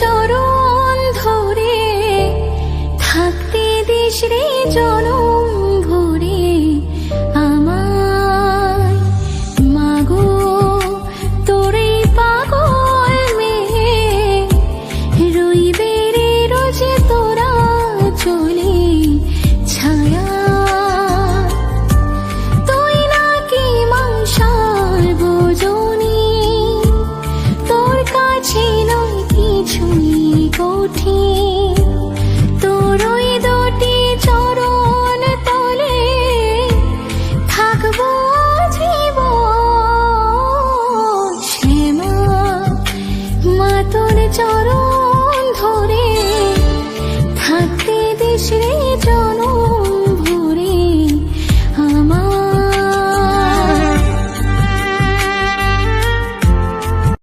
চরণ ধরে থাকতে দিস রে জনম ভরে আমায়। মাগো তোর এই পাগল মেয়ে রইবে রে রোজ তোরা চলে ছায়া। তুই নাকি মাংসার ভোজনী, তোর কাছে নয় কিছুই কঠিন। তোর ওই দুটি চরণ তলে থাকবো জীবন। শ্যামা মা তোর চরণ